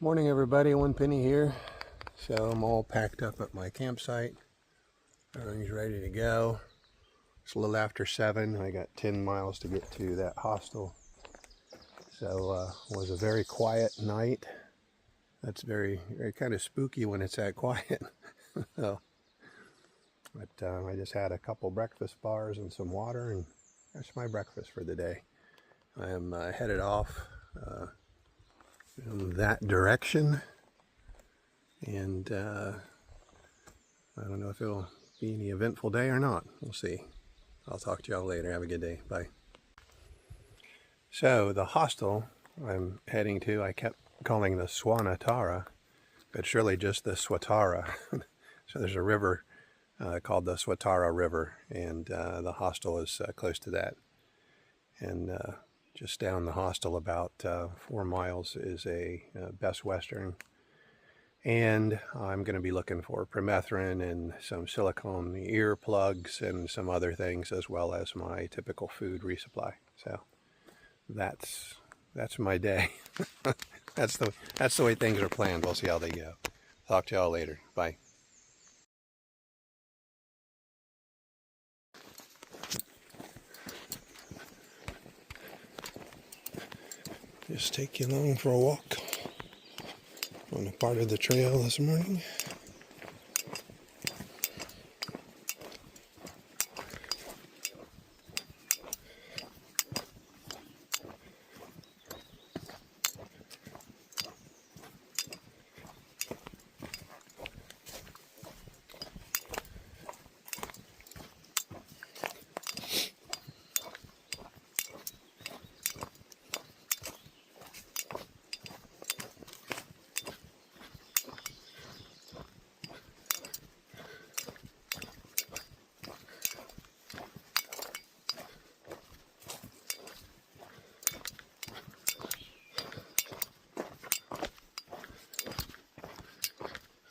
Morning everybody, One Penny here. So I'm all packed up at my campsite. Everything's ready to go. It's a little after 7. I got 10 miles to get to that hostel. So it was a very quiet night. That's very kind of spooky when it's that quiet. So, but I just had a couple breakfast bars and some water, and that's my breakfast for the day. I am headed off in that direction, and I don't know if it'll be any eventful day or not. We'll see. I'll talk to y'all later. Have a good day. Bye. So the hostel I'm heading to, I kept calling the Swanatara, but it's really just the Swatara. So there's a river called the Swatara River, and the hostel is close to that. And just down the hostel about 4 miles is a Best Western. And I'm going to be looking for permethrin and some silicone ear plugs and some other things, as well as my typical food resupply. So that's my day. that's the way things are planned. We'll see how they go. Talk to y'all later. Bye. Just take you along for a walk on a part of the trail this morning.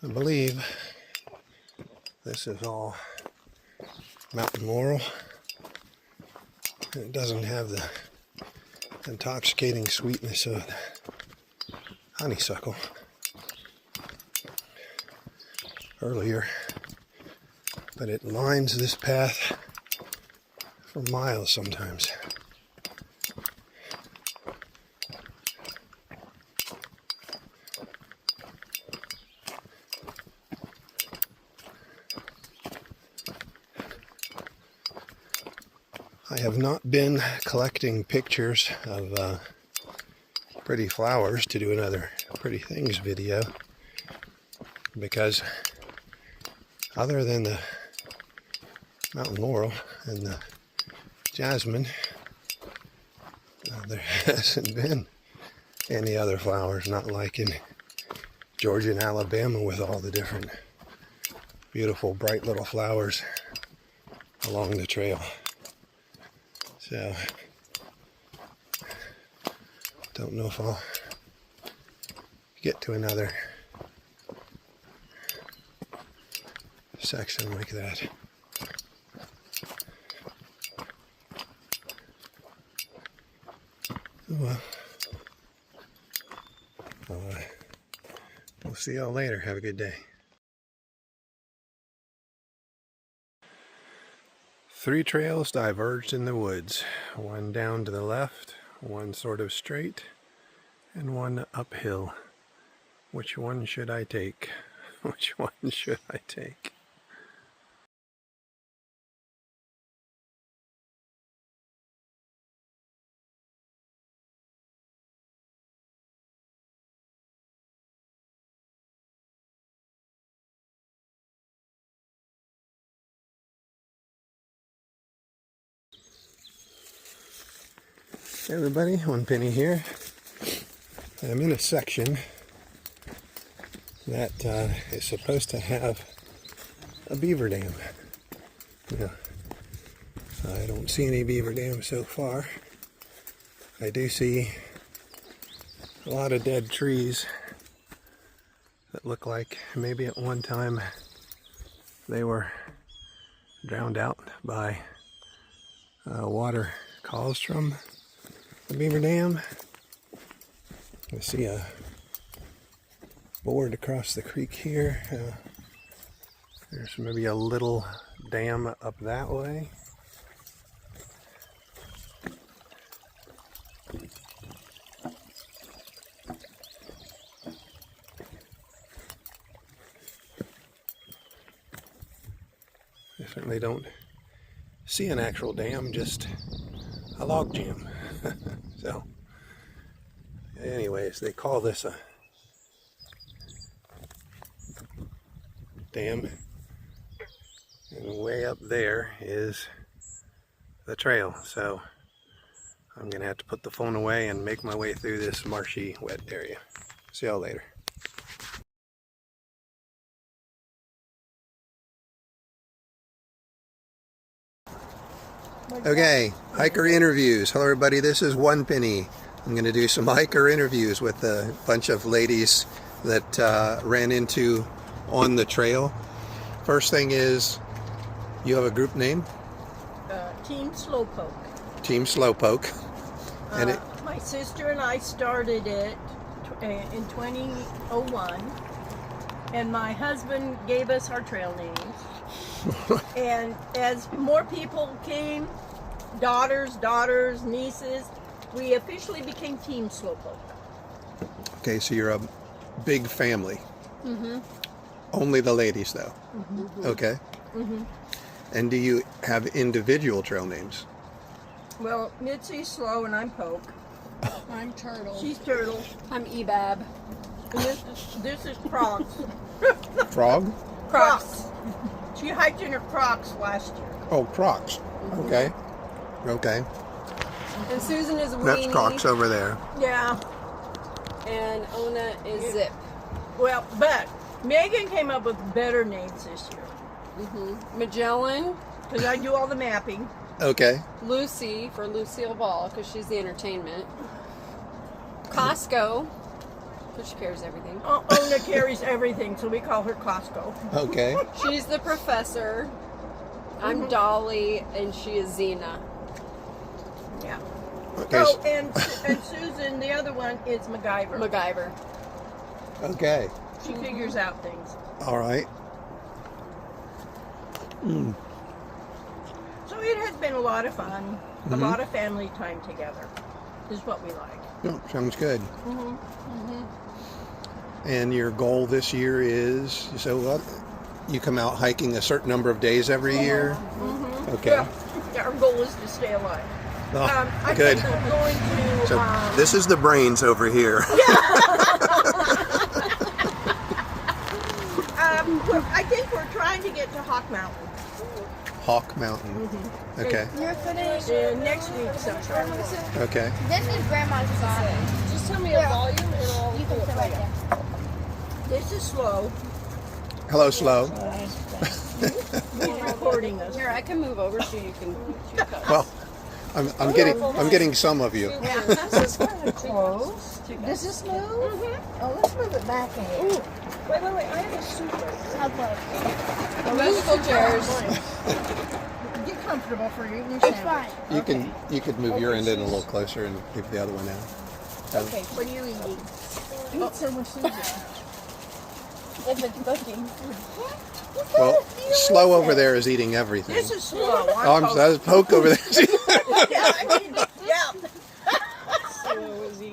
I believe this is all mountain laurel. It doesn't have the intoxicating sweetness of honeysuckle earlier, but it lines this path for miles sometimes. I have not been collecting pictures of pretty flowers to do another pretty things video, because other than the mountain laurel and the jasmine, there hasn't been any other flowers, not like in Georgia and Alabama with all the different beautiful bright little flowers along the trail. So, don't know if I'll get to another section like that. Well, we'll see y'all later. Have a good day. 3 trails diverged in the woods. One down to the left, one sort of straight, and one uphill. Which one should I take? Which one should I take? Hey everybody, One Penny here. I'm in a section that is supposed to have a beaver dam. Now, I don't see any beaver dams so far. I do see a lot of dead trees that look like maybe at one time they were drowned out by water caused from the beaver dam. I see a board across the creek here. There's maybe a little dam up that way. I certainly don't see an actual dam, just a log jam. So, anyways, they call this a dam, and way up there is the trail. So I'm gonna have to put the phone away and make my way through this marshy, wet area. See y'all later. Okay, hiker interviews. Hello everybody, this is One Penny. I'm going to do some hiker interviews with a bunch of ladies that ran into on the trail. First thing is, you have a group name? Team Slowpoke. Team Slowpoke. And my sister and I started it in 2001, and my husband gave us our trail names. And as more people came, daughters, nieces, we officially became Team Slowpoke. Okay, so you're a big family. Mm-hmm. Only the ladies, though. Mm-hmm. Okay. Mm-hmm. And do you have individual trail names? Well, Mitzi's Slow and I'm Poke. I'm Turtle. She's Turtle. I'm Ebab. And this is Crocs. Frog? Crocs. She hiked in her Crocs last year. Oh, Crocs. Okay. Okay. And Susan is Weenie. That's Crocs over there. Yeah. And Ona is Zip. Well, but Megan came up with better names this year. Magellan. Because I do all the mapping. Okay. Lucy for Lucille Ball because she's the entertainment. Costco because she carries everything. Ona carries everything, so we call her Costco. Okay. She's the professor. I'm Dolly and she is Xena. Yeah. Okay. Oh, and Susan, the other one, is MacGyver. MacGyver. Okay. She figures out things. All right. So it has been a lot of fun. A lot of family time together is what we like. Oh, sounds good. And your goal this year is, so you come out hiking a certain number of days every year? Okay. Well, our goal is to stay alive. Oh, I good. think we're going to... So this is the brains over here. I think we're trying to get to Hawk Mountain. Hawk Mountain. Okay. You're finished. Next week sometime. Okay. This is Grandma's song. Just tell me a volume and I'll You can sit right there. This is Slow. Hello, Slow. He's recording us. Here, I can move over so you can. Well, I'm getting some of you. Yeah, this is kind of close. This is smooth? Oh, let's move it back a Wait, I have a suit right here. How close? Musical chairs. Get comfortable for you. It's fine. You could move your end in a little closer and leave the other one out. Okay, what are you eating? Eat so much food. If it's cooking. Well, Slow over there is eating everything. This is Slow. Oh, that was Poke over there. Yeah.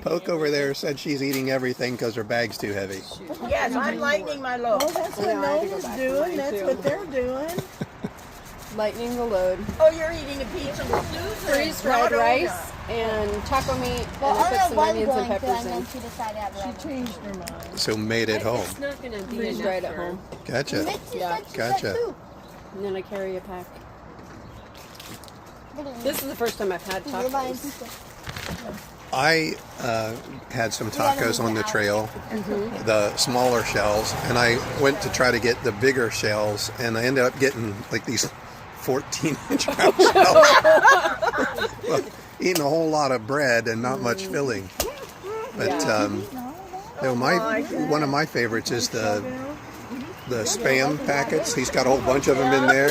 Poke over there said she's eating everything because her bag's too heavy. Yes, I'm lightening my load. Well, that's what Nova's doing. That's what they're doing. Lightning the load. Oh, you're eating a pizza with Susan. Freeze fried rice and taco meat, Well, and I I put know some why onions and peppers and in. then she decided to have She changed her mind. So made at home. It's not going to be freeze dried at home. Gotcha. Mitzi Yeah. said she Gotcha. said too. And then I carry a pack. This is the first time I've had You're buying tacos. pizza. I had some tacos on the trail, the smaller shells, and I went to try to get the bigger shells, and I ended up getting like these 14-inch round shells. Well, eating a whole lot of bread and not much filling. But one of my favorites is the Spam packets. He's got a whole bunch of them in there.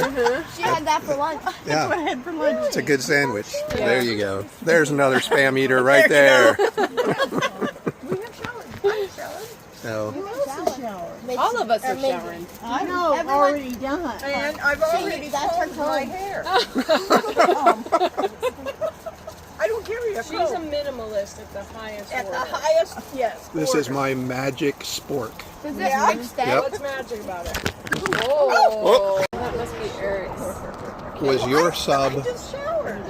She had that for lunch. Yeah, it's a good sandwich. There you go. There's another Spam eater right there. We have salads. So, All of us are amazing. showering. I know, Everyone- already done. And I've already that's her combed my comb. hair. I don't carry a She's a comb. minimalist at the highest At the order. highest, yes. This is order. my magic spork. Does this Yeah. extend? Yep. What's magic about it? Oh, that must be Eric's. Was your I sub, just showered.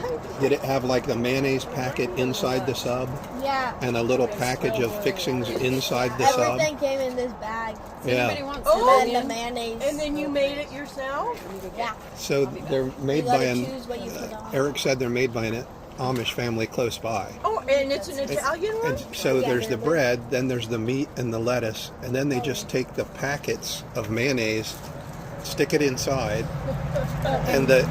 did it have like the mayonnaise packet inside the sub Yeah. and a little package of fixings inside the sub? Everything came in this bag. Anybody Yeah. want Oh, some And then the onion? mayonnaise. And then you made it yourself? Yeah. So they're made You by gotta an, choose what you put on. Eric said they're made by an Amish family close by. Oh, and it's an Italian one? And so there's the bread, then there's the meat and the lettuce, and then they just take the packets of mayonnaise, stick it inside, and the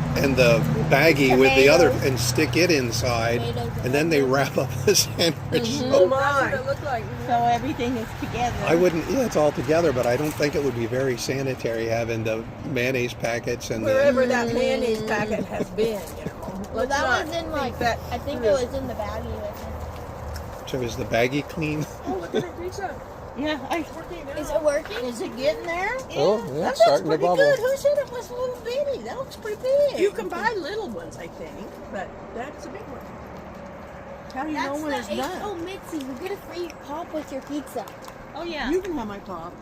baggie with the other, and stick it inside, and then they wrap up the sandwich. Oh That's what my. it looked like. So everything is together. I wouldn't. Yeah, it's all together, but I don't think it would be very sanitary having the mayonnaise packets and the. Wherever that mayonnaise packet has been, you know. Well, Let's that not was in think like, that I think through. it was in the baggie with So is the baggie clean? Oh, look at her pizza. Yeah, it. Is it working? Is it getting there? Oh, yeah, That it's starting to looks pretty bubble. good. Who said it was little bitty? That looks pretty big. You can buy little ones, I think, but that's a big one. How do you know when it's done? Oh, Mitzi, you get a free pop with your pizza. Oh yeah. You can have my pop.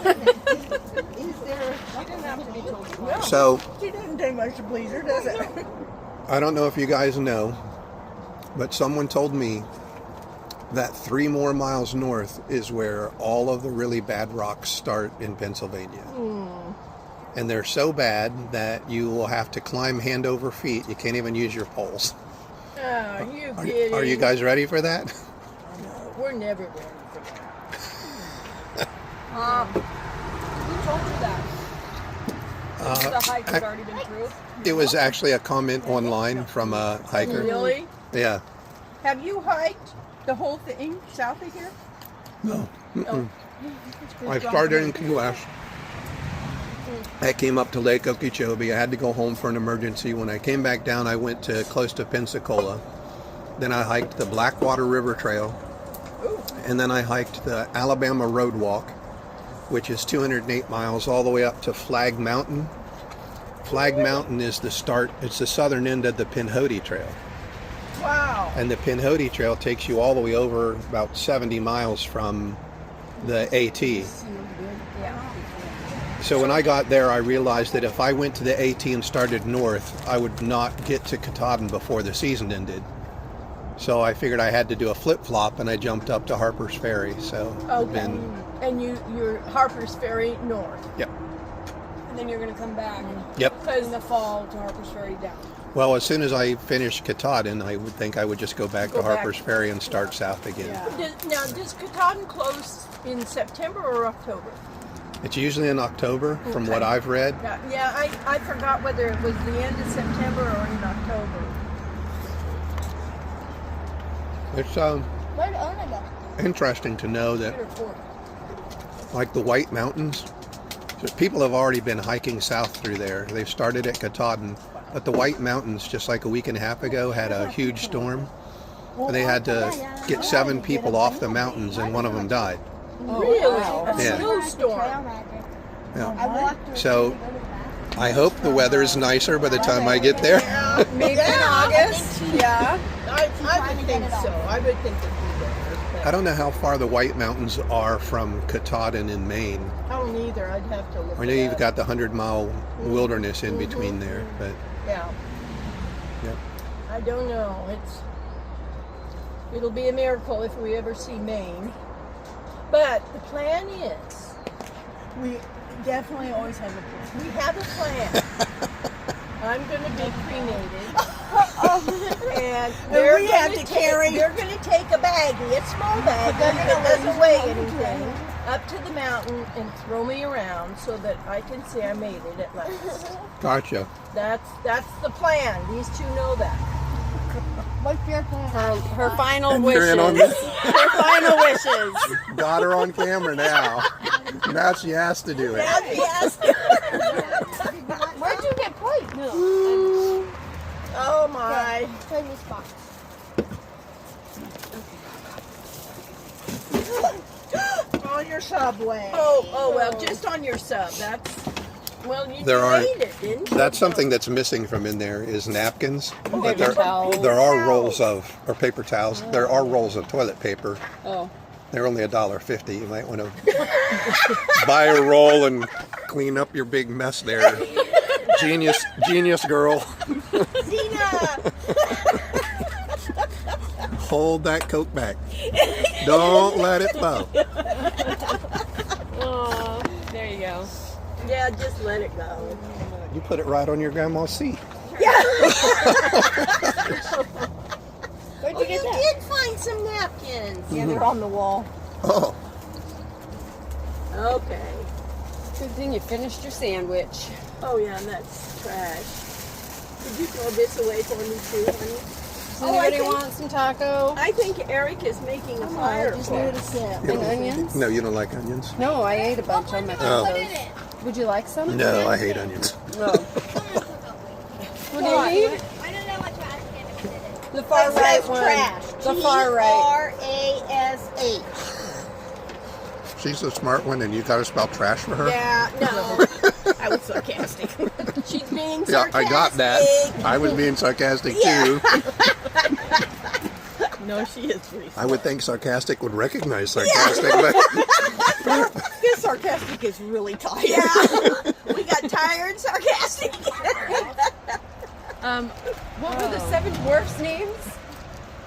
Is there? She didn't have to be told. No, So she doesn't take much to please her, does it? I don't know if you guys know, but someone told me that 3 more miles north is where all of the really bad rocks start in Pennsylvania. And they're so bad that you will have to climb hand over feet. You can't even use your poles. Oh, you kidding? Are you guys ready for that? No, we're never ready for that. Who told you that? The hike had already been through. It was actually a comment online from a hiker. Really? Yeah. Have you hiked the whole thing south of here? No. No. I started in Key West. I came up to Lake Okeechobee. I had to go home for an emergency. When I came back down, I went to close to Pensacola. Then I hiked the Blackwater River Trail. And then I hiked the Alabama Road Walk, which is 208 miles all the way up to Flag Mountain. Flag Mountain is the start. It's the southern end of the Pinhoti Trail. Wow. And the Pinhoti Trail takes you all the way over about 70 miles from the AT. So when I got there, I realized that if I went to the AT and started north, I would not get to Katahdin before the season ended. So I figured I had to do a flip-flop, and I jumped up to Harper's Ferry. So I've Okay. And you're Harper's Ferry north. Yep. And then you're going to come back Yep. in the fall to Harper's Ferry down. Well, as soon as I finished Katahdin, I would think I would just go back Go to back. Harper's Ferry and start south again. Yeah. Does Katahdin close in September or October? It's usually in October, from what Okay. I've read. Yeah, I forgot whether it was the end of September or in October. It's Where'd Ona go? interesting to know that, Peter Ford. like the White Mountains, so people have already been hiking south through there. They've started at Katahdin, but the White Mountains, just like a week and a half ago, had a huge storm. They had to get 7 people off the mountains, and one of them died. Really? wow. A Yeah. snowstorm. Yeah. I walked her So- to go to the bathroom. I hope the weather is nicer by the time I get there. Yeah, maybe in August. Yeah, I trying to would get think it off. so. I would think it'd be better. I don't know how far the White Mountains are from Katahdin in Maine. I don't either. I'd have to look. I know it you've up. got the 100-mile wilderness in between there, but Yeah. Yep. I don't know. It'll be a miracle if we ever see Maine. But the plan is, we definitely always have a plan. We have a plan. I'm going to be cremated, and they're going to carry. They're going to take a baggie, a small baggie that doesn't weigh anything, up to the mountain and throw me around so that I can say I made it at last. gotcha. That's the plan. These two know that. What's your plan? Her final You're in on wishes. this? Her final wishes. Got her on camera now. Now she has to do it. Yes. Where'd you get plates? Oh my. Show me spot. Oh, you're Subway. Oh, well, just on your sub. That's, well, you There are- ate it, didn't you? That's something that's missing from in there is napkins. But Paper towels. there are rolls of, or paper towels. There are rolls of toilet paper. Oh. They're only $1.50. You might want to buy a roll and clean up your big mess there. Genius girl. Zena! Hold that Coke back. Don't let it flow. Oh, there you go. Yeah, just let it go. You put it right on your grandma's seat. Where'd you get that? did find some napkins. Yeah, they're on the wall. Oh, Okay. Good thing you finished your sandwich. Oh, yeah, and that's trash. Could you throw this away for me, too, honey? Does Oh, I anybody think- want some taco I think Eric is making a fire. Just for need us. a sip. and onions? no, you don't like onions? No, I ate a bunch on my Oh. tacos. Would you like some? No, I hate onions. No. What do you eat? I don't know what trash can fit in. The far It right says one. trash. The far right. Trash. She's a smart one, and you got to spell trash for her? Yeah, no. I was sarcastic. She's being Yeah, sarcastic. I got that. I was being sarcastic, too. No, she is pretty I would think sarcastic would recognize sarcastic, but This sarcastic is really tired. Yeah. We got tired sarcastic. What were the seven dwarfs' names?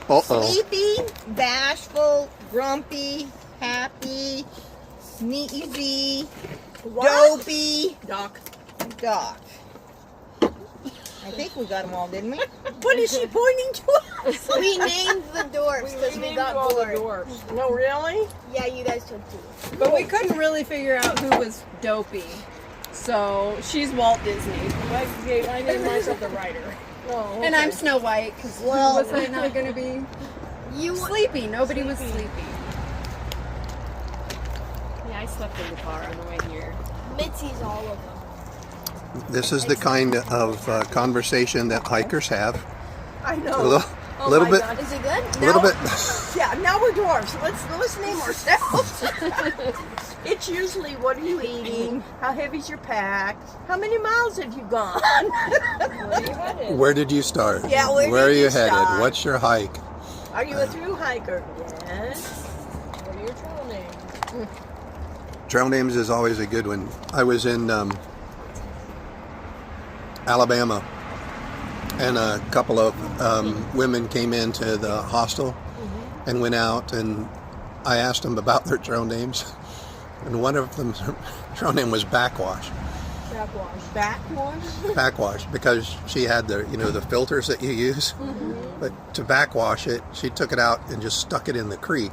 uh-oh. Sleepy, bashful, grumpy, happy, sneezy, dopey, Doc. Doc. I think we got them all, didn't we? What is she pointing to us? We named the dwarfs because we got bored. dwarfs. No, really? Yeah, you guys took two. But we couldn't really figure out who was Dopey. So she's Walt Disney. I named myself the writer. Oh, And I'm Snow White because was I not going to be You sleepy? Nobody was sleepy. Yeah, I slept in the car on the way here. Mitzi's all of them. This is the kind of conversation that hikers have. I know. A little, Oh little my bit, God. Is it good? a little bit. Yeah, now we're dwarfs. Let's name ourselves. It's usually, what are you eating? How heavy's your pack? How many miles have you gone? Where did you start? Yeah, where are did you you headed? start? What's your hike? Are you a through hiker? Yes. What are your trail names? Trail names is always a good one. I was in Alabama, and a couple of women came into the hostel and went out, and I asked them about their trail names, and one of them, her trail name was Backwash. Backwash? Backwash, because she had the filters that you use, but to backwash it, she took it out and just stuck it in the creek,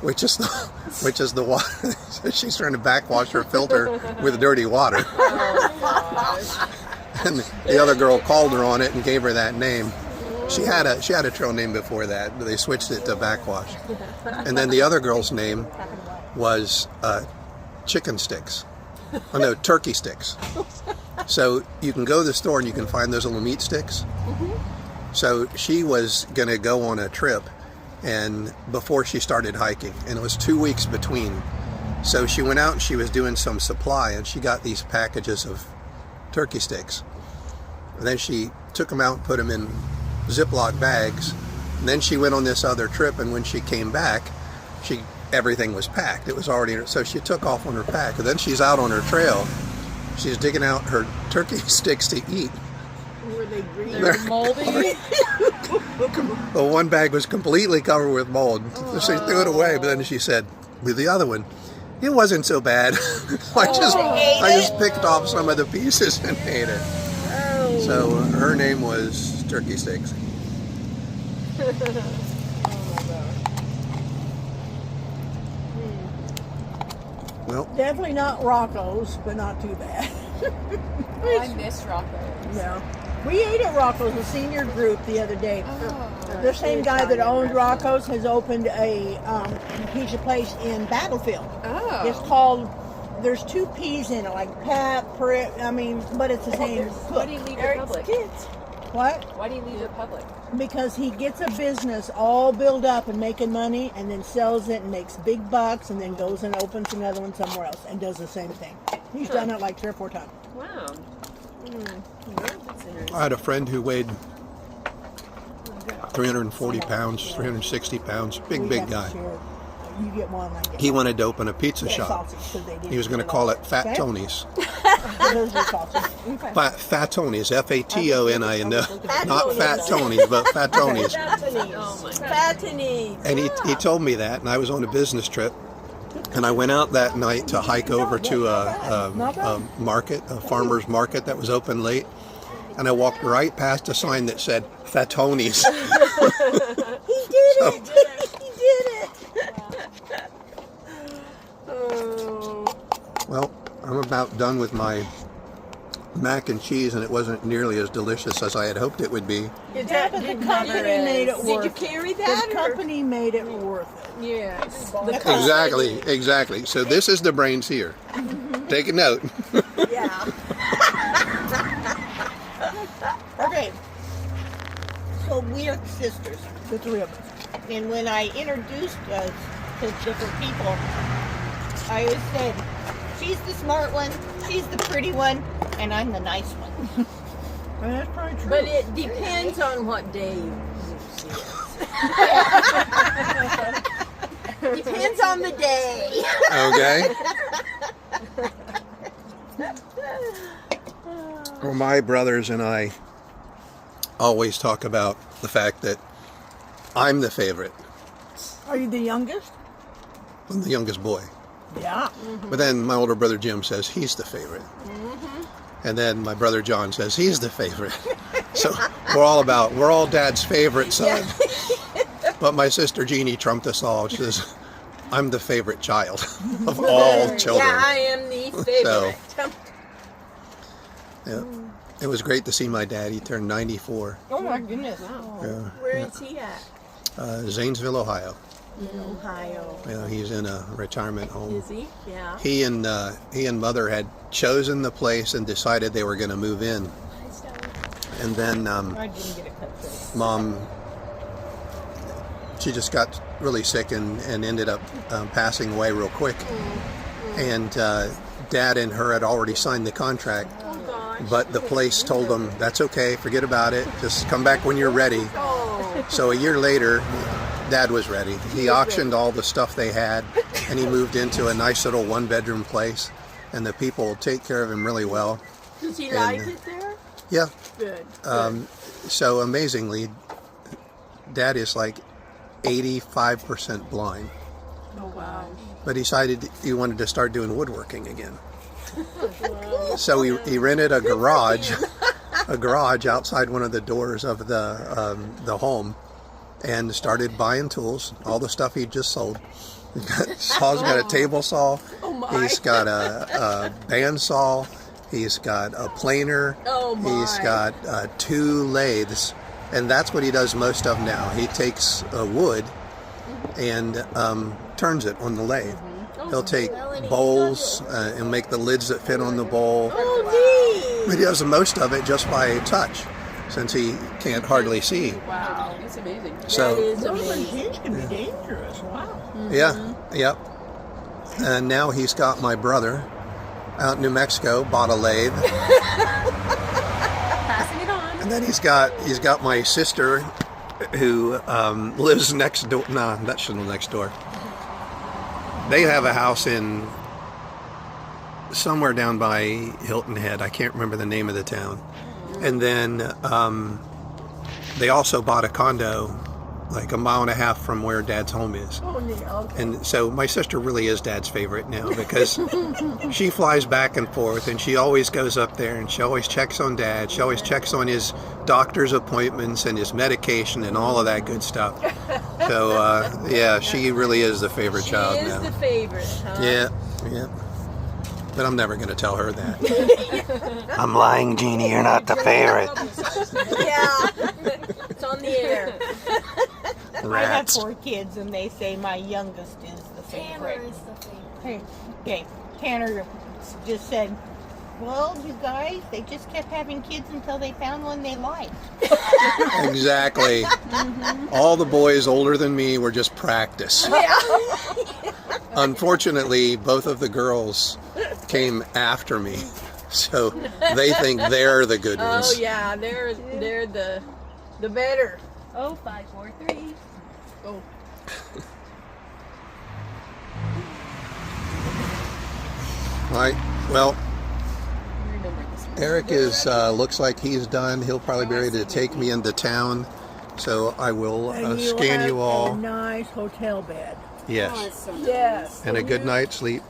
which is the water. So she's trying to backwash her filter with dirty water. And the other girl called her on it and gave her that name. She had a trail name before that, but they switched it to Backwash. And then the other girl's name was Chicken Sticks. Oh no, Turkey Sticks. So you can go to the store and you can find those little meat sticks. So she was going to go on a trip, and before she started hiking, and it was 2 weeks between. So she went out and she was doing some supply, and she got these packages of turkey sticks. And then she took them out and put them in Ziploc bags. And then she went on this other trip, and when she came back, everything was packed. It was already, so she took off on her pack. And then she's out on her trail. She's digging out her turkey sticks to eat. Were they green? They're moldy. The one bag was completely covered with mold. So she threw it away, but then she said, with the other one, it wasn't so bad. I just picked off some of the pieces and ate it. Oh. So her name was Turkey Sticks. Well, Definitely not Rocco's, but not too bad. I miss Rocco. Yeah. We ate at Rocco's, a senior group, the other day. Oh. The same guy that owned Rocco's has opened a pizza place in Battlefield. Oh. It's called, there's two P's in it, like Pat, but it's the same What do cook. you leave Eric's Republic? kids. What? Why do you leave it public? Because he gets a business all built up and making money, and then sells it and makes big bucks, and then goes and opens another one somewhere else and does the same thing. He's done it like 3 or 4 times. Wow. That's interesting. I had a friend who weighed 340 pounds, 360 pounds, We big have to guy. share. You get one, I get He one. wanted to open a pizza Get shop. sausage, 'cause they didn't He was going to eat call all. it Fat Okay? Tony's. Those are sausage. Fat Tony's, F-A-T-O-N-I, not Fat Tony's, but Fat Tony's. Fattening. And he told me that, and I was on a business trip, and I went out that night to hike over to a market, a farmer's market that was open late, and I walked right past a sign that said Fat Tony's. He did it. He did it. Oh. Well, I'm about done with my mac and cheese, and it wasn't nearly as delicious as I had hoped it would be. Yeah, but the company made it worth Did you it. carry that? The company made it worth it. Yes. Exactly. So this is the brains here. Take a note. Yeah. Okay. So we are sisters. The 3 of us. And when I introduced us to different people, I always said, she's the smart one, she's the pretty one, and I'm the nice one. And that's probably true. But it depends on what day you see it. Depends on the day. Okay. Well, my brothers and I always talk about the fact that I'm the favorite. Are you the youngest? I'm the youngest boy. Yeah. But then my older brother Jim says he's the favorite. And then my brother John says he's the favorite. So we're all Dad's favorite son. But my sister Jeannie trumped us all. She says, I'm the favorite child of all children. Yeah, I am the favorite. Yeah. It was great to see my dad. He turned 94. Oh my goodness. Yeah. Where is he at? Zanesville, Ohio. In Ohio. Yeah, he's in a retirement home. Is he? Yeah. He and Mother had chosen the place and decided they were going to move in. And then I didn't get a cut through. Mom, she just got really sick and ended up passing away real quick. And Dad and her had already signed the contract. Oh gosh. But the place told them, that's okay, forget about it. Just come back when you're ready. Oh. So a year later, Dad was ready. He auctioned all the stuff they had, and he moved into a nice little 1-bedroom place. And the people take care of him really well. Does he like it there? Yeah. Good. So amazingly, Dad is like 85% blind. Oh wow. But he decided he wanted to start doing woodworking again. So he rented a garage outside one of the doors of the home, and started buying tools, all the stuff he just sold. He's got a table saw. Oh my. He's got a bandsaw. He's got a planer. Oh my. He's got 2 lathes, and that's what he does most of now. He takes wood and turns it on the lathe. He'll take bowls and make the lids that fit on the bowl. Oh But he does most of it just by touch, since he can't hardly see. Wow. That's amazing. neat. So That is Those amazing. machines can be dangerous. Wow. Yep. And now he's got my brother out in New Mexico, bought a lathe. Passing it on. And then he's got my sister who lives next door. Nah, that shouldn't live next door. They have a house in somewhere down by Hilton Head. I can't remember the name of the town. And then they also bought a condo like a mile and a half from where Dad's home is. Oh, neat. Okay. And so my sister really is Dad's favorite now, because she flies back and forth, and she always goes up there, and she always checks on Dad. She always checks on his doctor's appointments and his medication and all of that good stuff. So yeah, she really is the favorite child She is now. the favorite, huh? Yeah. But I'm never going to tell her that. I'm lying, Jeannie. You're not the favorite. Yeah. It's on the air. I have Rats. 4 kids, and they say my youngest is the favorite. Tanner is the favorite. Hey, okay, Tanner just said Well, you guys, they just kept having kids until they found one they liked. Exactly. All the boys older than me were just practice. Unfortunately, both of the girls came after me, so they think they're the good ones. Oh yeah, they're the better. Oh, 5, 4, 3. Oh. All right. Well, Eric is looks like he's done. He'll probably be ready to take me into town, so I will And you'll scan have you a all. nice hotel bed. Yes, Yes. and a good night's sleep.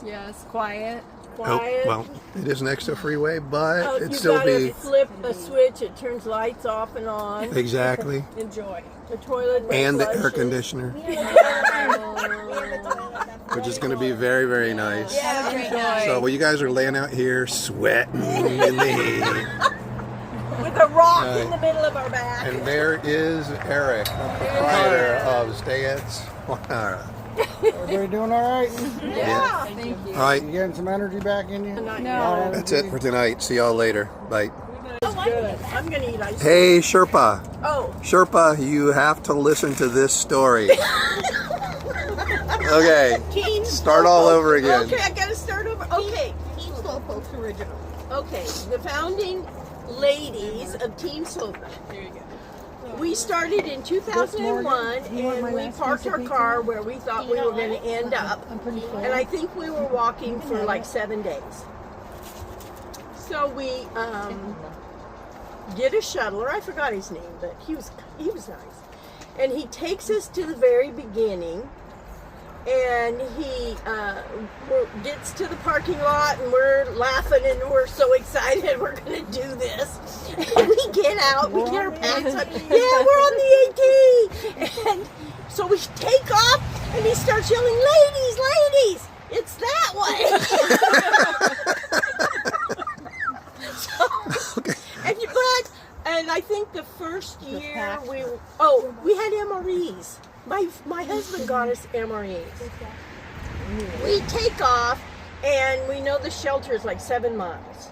Yes, quiet. Quiet. Oh, well, it is next to a freeway, but Oh, it'd you still gotta be flip a switch. It turns lights off and on. exactly. Enjoy the toilet And the air flushes. conditioner, which is going to be very, very nice. Yeah, enjoy. So, well, you guys are laying out here sweating in the heat. With a rock Right. in the middle of our back. And there is Eric, proprietor of Stay-at-Swanara. Everybody doing all right? Yeah. Thank you. All right, You getting some energy back in you? No. that's it for tonight. See y'all later. Bye. Good. I'm gonna eat ice cream. Hey, Sherpa. Oh, Sherpa, you have to listen to this story. Okay, Team start all over again. Okay, I gotta start over. Okay. Team Slowpoke's original. Okay, the founding ladies of Team Slowpoke. There you go. We started in 2001, You want my and we last parked piece of our pizza? car where we thought we were going to end up. I'm pretty full. And I think we were walking for like 7 days. So we get a shuttler. I forgot his name, but he was nice. And he takes us to the very beginning. And he gets to the parking lot, and we're laughing, and we're so excited we're going to do this. And we get out, we get our pants up. Yeah, we're on the AT. And so we take off, and he starts yelling, "Ladies, ladies, it's that way." Okay. And I think the first year we had MREs. My husband got us MREs. We take off, and we know the shelter is like 7 miles,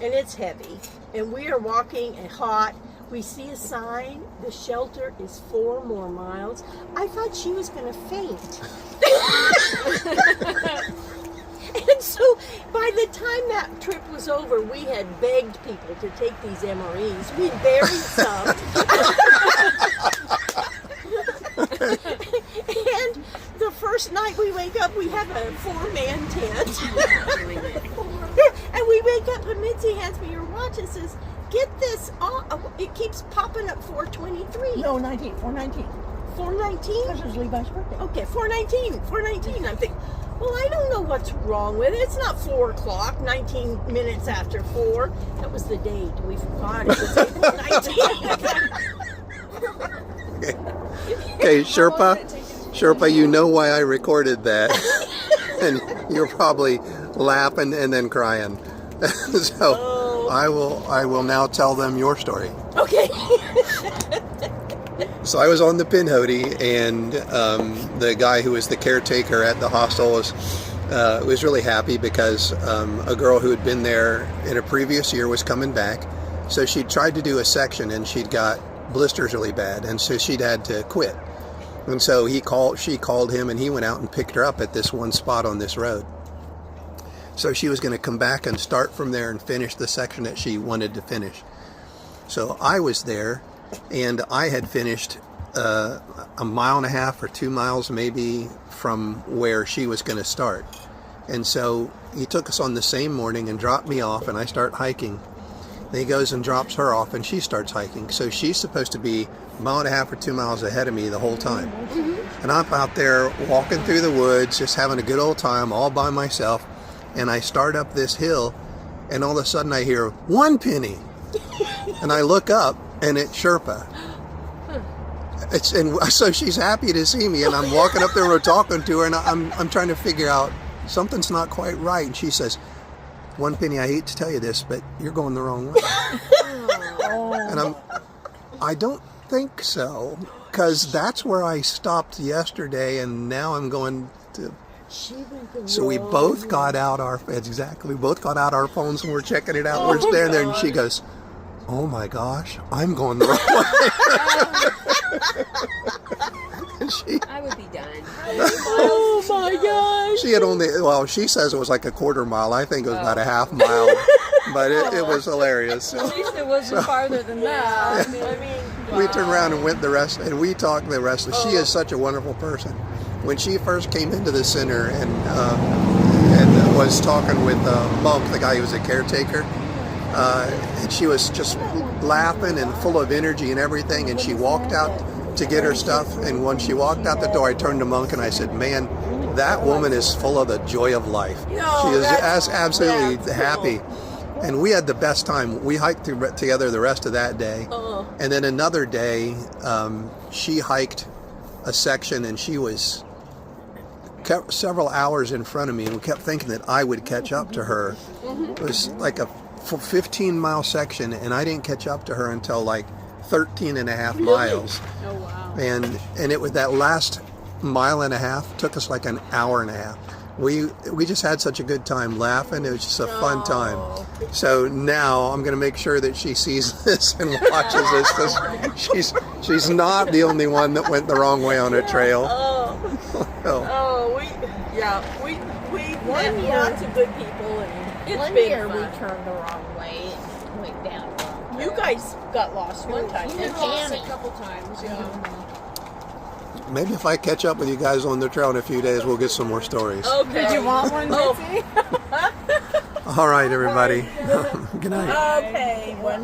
and it's heavy. And we are walking and hot. We see a sign. The shelter is 4 more miles. I thought she was going to faint. And so by the time that trip was over, we had begged people to take these MREs. We buried some. And the first night we wake up, we have a 4-man tent. And we wake up, and Mitzi hands me your watch and says, "Get this on." It keeps popping up 4:23. No, 19. 419. 4:19? This is Levi's birthday. Okay, 4:19. 4:19. I'm thinking, well, I don't know what's wrong with it. It's not 4 o'clock, 19 minutes after 4. That was the date. We forgot it was April 19. Okay, Sherpa, you know why I recorded that. And you're probably laughing and then crying. So I will now tell them your story. Okay. So I was on the Pinhoti, and the guy who was the caretaker at the hostel was really happy because a girl who had been there in a previous year was coming back. So she tried to do a section, and she'd got blisters really bad, and so she'd had to quit. And so she called him, and he went out and picked her up at this one spot on this road. So she was going to come back and start from there and finish the section that she wanted to finish. So I was there, and I had finished a mile and a half or 2 miles maybe from where she was going to start. And so he took us on the same morning and dropped me off, and I start hiking. Then he goes and drops her off, and she starts hiking. So she's supposed to be a mile and a half or 2 miles ahead of me the whole time. And I'm out there walking through the woods, just having a good old time all by myself. And I start up this hill, and all of a sudden I hear 1 penny. And I look up, and it's Sherpa. And so she's happy to see me, and I'm walking up there, we're talking to her, and I'm trying to figure out something's not quite right. And she says, 1 penny, I hate to tell you this, but you're going the wrong way. And I don't think so, because that's where I stopped yesterday, and now I'm going to So we both got out our we both got out our phones and we're checking it out. We're standing there and she goes, "Oh my gosh, I'm going the wrong way." And I would be done. Oh my gosh. she had only, well, she says it was like a quarter mile. I think it was about a half mile, but it was hilarious. At least it wasn't farther than that. I mean, We turned around and went the rest, and we talked the rest. She is such a wonderful person. When she first came into the center and was talking with Bunk, the guy who was a caretaker, and she was just laughing and full of energy and everything, and she walked out to get her stuff, and when she walked out the door, I turned to Monk and I said, "Man, that woman is full of the joy of life. She is absolutely happy." And we had the best time. We hiked together the rest of that day. And then another day, she hiked a section and she was kept several hours in front of me, and we kept thinking that I would catch up to her. It was like a 15-mile section, and I didn't catch up to her until like 13 and a half miles. oh wow. And it was that last mile and a half took us like an hour and a half. We just had such a good time laughing. It was just a fun time. So now I'm going to make sure that she sees this and watches this, because she's not the only one that went the wrong way on a trail. We met lots of good people, and it's One been year fun. we turned the wrong way and went down the wrong way. You guys got lost one time. You didn't you? lost A couple times, yeah. Maybe if I catch up with you guys on the trail in a few days, we'll get some more stories. Okay. Did you want one, Mitzi? All right, everybody. Good night. Okay.